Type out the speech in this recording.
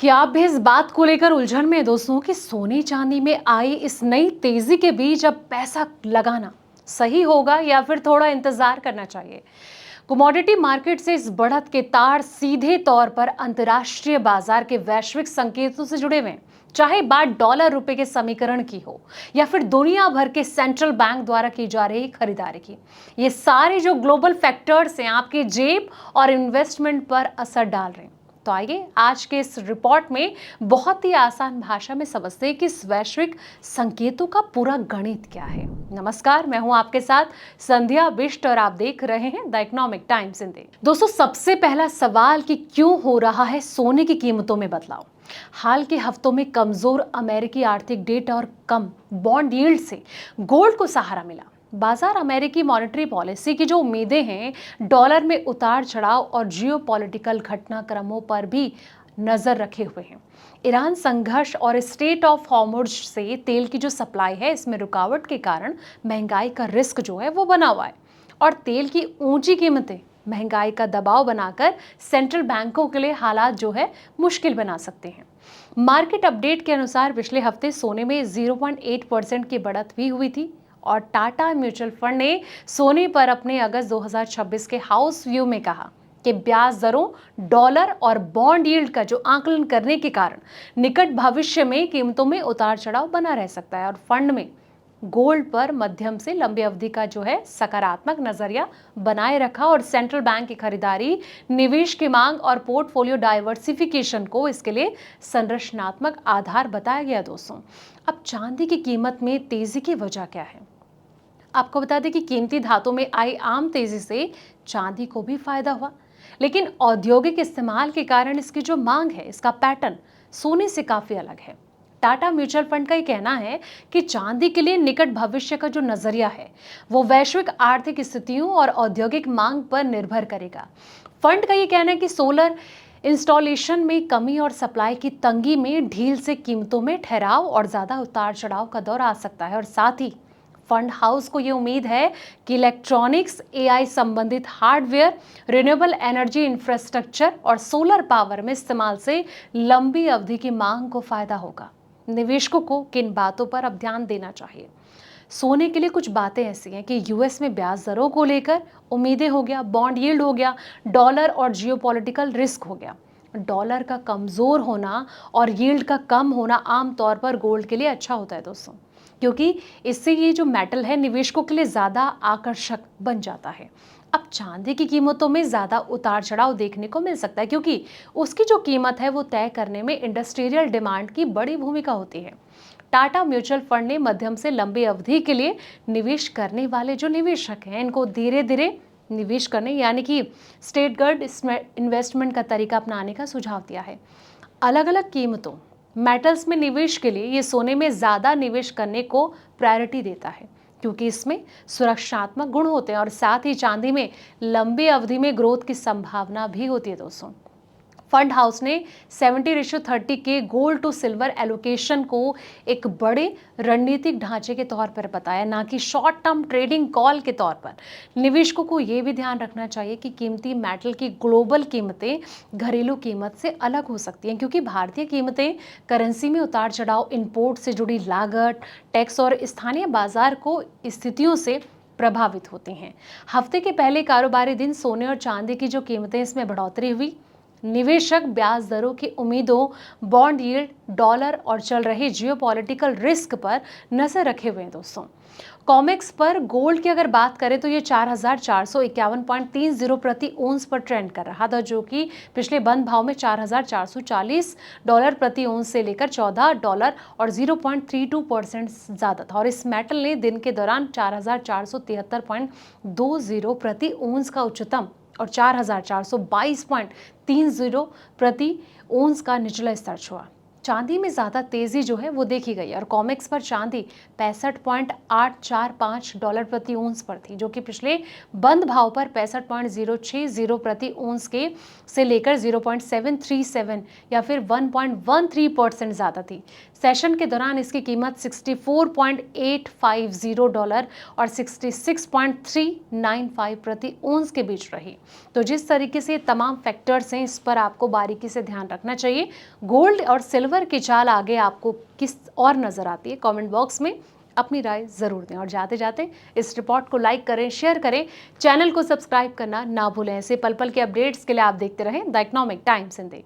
क्या आप भी इस बात को लेकर उलझन में हैं दोस्तों कि सोने चांदी में आई इस नई तेजी के बीच अब पैसा लगाना सही होगा या फिर थोड़ा इंतजार करना चाहिए। कमोडिटी मार्केट से इस बढ़त के तार सीधे तौर पर अंतर्राष्ट्रीय बाजार के वैश्विक संकेतों से जुड़े हुए हैं। चाहे बात डॉलर रुपए के समीकरण की हो या फिर दुनिया भर के सेंट्रल बैंक द्वारा की जा रही खरीदारी की, ये सारे जो ग्लोबल फैक्टर्स हैं आपके जेब और इन्वेस्टमेंट पर असर डाल रहे हैं। तो आइए आज के इस रिपोर्ट में बहुत ही आसान भाषा में समझते हैं कि इस वैश्विक संकेतों का पूरा गणित क्या है। नमस्कार, मैं हूं आपके साथ संध्या बिष्ट और आप देख रहे हैं द इकोनॉमिक टाइम्स हिंदी। दोस्तों, सबसे पहला सवाल कि क्यों हो रहा है सोने की कीमतों में बदलाव। हाल के हफ्तों में कमजोर अमेरिकी आर्थिक डेटा और कम बॉन्ड यील्ड से गोल्ड को सहारा मिला। बाजार अमेरिकी मॉनेटरी पॉलिसी की जो उम्मीदें हैं, डॉलर में उतार चढ़ाव और जियोपॉलिटिकल घटनाक्रमों पर भी नजर रखे हुए हैं। ईरान संघर्ष और स्टेट ऑफ हॉर्मुज़ से तेल की जो सप्लाई है, इसमें रुकावट के कारण महंगाई का रिस्क जो है वो बना हुआ है और तेल की ऊंची कीमतें महंगाई का दबाव बनाकर सेंट्रल बैंकों के लिए हालात जो है मुश्किल बना सकते हैं। मार्केट अपडेट के अनुसार पिछले हफ्ते सोने में 0.8% की बढ़त भी हुई थी और टाटा म्यूचुअल फंड ने सोने पर अपने अगस्त 2026 के हाउस व्यू में कहा कि ब्याज दरों, डॉलर और बॉन्ड यील्ड का जो आकलन करने के कारण निकट भविष्य में कीमतों में उतार चढ़ाव बना रह सकता है और फंड में गोल्ड पर मध्यम से लंबी अवधि का जो है सकारात्मक नजरिया बनाए रखा और सेंट्रल बैंक की खरीदारी, निवेश की मांग और पोर्टफोलियो डाइवर्सिफिकेशन को इसके लिए संरचनात्मक आधार बताया गया। दोस्तों, अब चांदी की कीमत में तेजी की वजह क्या है? आपको बता दें कि कीमती धातु में आई आम तेजी से चांदी को भी फायदा हुआ, लेकिन औद्योगिक इस्तेमाल के कारण इसकी जो मांग है, इसका पैटर्न सोने से काफी अलग है। टाटा म्यूचुअल फंड का ये कहना है कि चांदी के लिए निकट भविष्य का जो नजरिया है वो वैश्विक आर्थिक स्थितियों और औद्योगिक मांग पर निर्भर करेगा। फंड का ये कहना है कि सोलर इंस्टॉलेशन में कमी और सप्लाई की तंगी में ढील से कीमतों में ठहराव और ज्यादा उतार चढ़ाव का दौर आ सकता है और साथ ही फंड हाउस को यह उम्मीद है कि इलेक्ट्रॉनिक्स, एआई संबंधित हार्डवेयर, रिन्यूएबल एनर्जी इंफ्रास्ट्रक्चर और सोलर पावर में इस्तेमाल से लंबी अवधि की मांग को फायदा होगा। निवेशकों को किन बातों पर अब ध्यान देना चाहिए? सोने के लिए कुछ बातें ऐसी हैं कि यूएस में ब्याज दरों को लेकर उम्मीदें हो गया, बॉन्ड यील्ड हो गया, डॉलर और जियोपॉलिटिकल रिस्क हो गया। डॉलर का कमजोर होना और यील्ड का कम होना आमतौर पर गोल्ड के लिए अच्छा होता है दोस्तों, क्योंकि इससे ये जो मेटल है निवेशकों के लिए ज्यादा आकर्षक बन जाता है। अब चांदी की कीमतों में ज्यादा उतार चढ़ाव देखने को मिल सकता है क्योंकि उसकी जो कीमत है वो तय करने में इंडस्ट्रियल डिमांड की बड़ी भूमिका होती है। टाटा म्यूचुअल फंड ने मध्यम से लंबी अवधि के लिए निवेश करने वाले जो निवेशक हैं, इनको धीरे धीरे निवेश करने यानी कि स्टेटगर्ड इन्वेस्टमेंट का तरीका अपनाने का सुझाव दिया है। अलग अलग कीमतों मेटल्स में निवेश के लिए ये सोने में ज्यादा निवेश करने को प्रायोरिटी देता है क्योंकि इसमें सुरक्षात्मक गुण होते हैं और साथ ही चांदी में लंबी अवधि में ग्रोथ की संभावना भी होती है। दोस्तों, फंड हाउस ने 70:30 के गोल्ड टू सिल्वर एलोकेशन को एक बड़े रणनीतिक ढांचे के तौर पर बताया, ना कि शॉर्ट टर्म ट्रेडिंग कॉल के तौर पर। निवेशकों को यह भी ध्यान रखना चाहिए कि कीमती मेटल की ग्लोबल कीमतें घरेलू कीमत से अलग हो सकती हैं क्योंकि भारतीय कीमतें करेंसी में उतार चढ़ाव, इंपोर्ट से जुड़ी लागत, टैक्स और स्थानीय बाजार को स्थितियों से प्रभावित होती हैं। हफ्ते के पहले कारोबारी दिन सोने और चांदी की जो कीमतें, इसमें बढ़ोतरी हुई। निवेशक ब्याज दरों की उम्मीदों, बॉन्ड यील्ड, डॉलर और चल रहे जियोपॉलिटिकल रिस्क पर नजर रखे हुए हैं। दोस्तों, कॉमेक्स पर गोल्ड की अगर बात करें तो ये 4,451.30 प्रति ओंस पर ट्रेंड कर रहा था, जो कि पिछले बंद भाव में $4,440 प्रति ओंस से लेकर $14 और 0.32% ज्यादा था और इस मेटल ने दिन के दौरान 4,473.20 प्रति ओंस का उच्चतम और 4,422.30 प्रति ओंस का निचला स्तर छुआ। चांदी में ज़्यादा तेज़ी जो है वो देखी गई और कॉमेक्स पर चांदी 65.845 डॉलर प्रति ओंस पर थी, जो कि पिछले बंद भाव पर 65.060 प्रति ओंस के से लेकर 0.737 या फिर 1.13% ज़्यादा थी। सेशन के दौरान इसकी कीमत 64.850 डॉलर और 66.395 प्रति ओंस के बीच रही। तो जिस तरीके से तमाम फैक्टर्स हैं, इस पर आपको बारीकी से ध्यान रखना चाहिए। गोल्ड और सिल्वर की चाल आगे आपको किस और नजर आती है, कमेंट बॉक्स में अपनी राय जरूर दें। और जाते जाते इस रिपोर्ट को लाइक करें, शेयर करें, चैनल को सब्सक्राइब करना ना भूलें। ऐसे पल पल के अपडेट्स के लिए आप देखते रहें द इकोनॉमिक टाइम्स हिंदी।